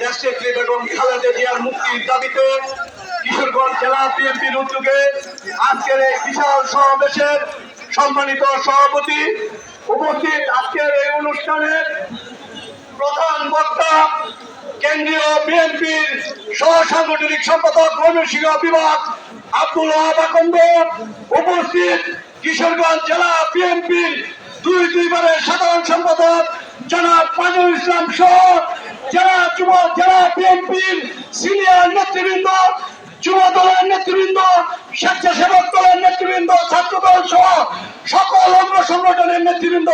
দেশনেত্রী বেগম খালেদা জিয়ার মুক্তির দাবিতে কিশোরগঞ্জ জেলা বিএনপির উদ্যোগে আজকের এই বিশাল সমাবেশের সম্মানিত সভাপতি উপস্থিত আজকের এই অনুষ্ঠানের প্রধান বক্তা কেন্দ্রীয় বিএনপির সহ সাংগঠনিক সম্পাদক ময়মনসিংহ বিভাগ আব্দুল ওয়াহাব আকন্দ, উপস্থিত কিশোরগঞ্জ জেলা বিএনপির দুইবারের সাধারণ সম্পাদক জনাব মাজুল ইসলাম সহ জেলা বিএনপির সিনিয়র নেতৃবৃন্দ, যুব দলের নেতৃবৃন্দ, স্বেচ্ছাসেবক দলের নেতৃবৃন্দ, ছাত্র দল সহ সকল অঙ্গ সংগঠনের নেতৃবৃন্দ।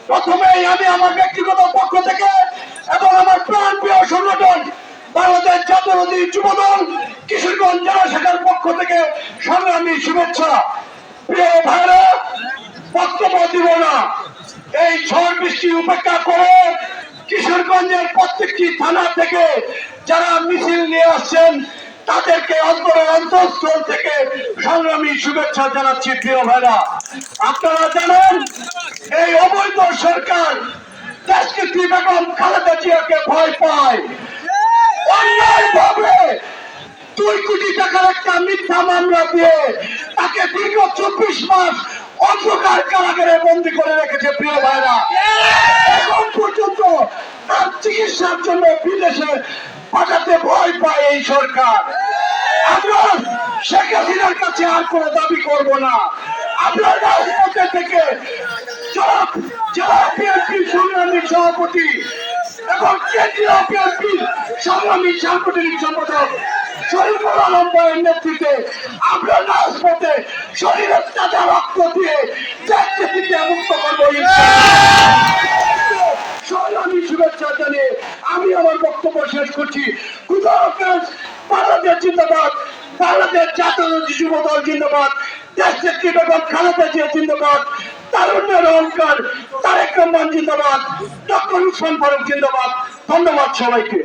প্রথমেই আমি আমার ব্যক্তিগত পক্ষ থেকে এবং আমার প্রাণপ্রিয় সংগঠন বাংলাদেশ জাতীয়তাবাদী যুব দল কিশোরগঞ্জ জেলা শাখার পক্ষ থেকে সংগ্রামী শুভেচ্ছা। প্রিয় ভাইরা, বক্তব্য দিব না, এই ঝড় বৃষ্টি উপেক্ষা করে কিশোরগঞ্জের প্রত্যেকটি থানা থেকে যারা মিছিল নিয়ে আসছেন তাদেরকে অন্তরের অন্তঃস্থল থেকে সংগ্রামী শুভেচ্ছা জানাচ্ছি। প্রিয় ভাইরা, আপনারা জানেন এই অবৈধ সরকার দেশনেত্রী বেগম খালেদা জিয়াকে ভয় পায়। অন্যায়ভাবে 2 কোটি টাকার একটা মিথ্যা মামলা দিয়ে তাকে দীর্ঘ 24 মাস অন্ধকার কারাগারে বন্দী করে রেখেছে। প্রিয় ভাইরা, এখন পর্যন্ত তার চিকিৎসার জন্য বিদেশে পাঠাতে ভয় পায় এই সরকার। আমরা শেখ হাসিনার কাছে আর কোনো দাবি করব না। আমরা রাজপথে থেকে জেলা বিএনপির সংগ্রামী সভাপতি এবং কেন্দ্রীয় বিএনপির সংগ্রামী সাংগঠনিক সম্পাদক শরীফুল আলম ভাইয়ের নেতৃত্বে আমরা রাজপথে শরীরের তাজা রক্ত দিয়ে দেশকে মুক্ত করবো। সংগ্রামী শুভেচ্ছা জানিয়ে আমি আমার বক্তব্য শেষ করছি। বাংলাদেশ জিন্দাবাদ, বাংলাদেশ জাতীয়তাবাদী যুব দল জিন্দাবাদ, দেশনেত্রী বেগম খালেদা জিয়া জিন্দাবাদ, তারুণ্যের অহংকার তারেক রহমান জিন্দাবাদ, ডক্টর উসমান ফারুক জিন্দাবাদ। ধন্যবাদ সবাইকে।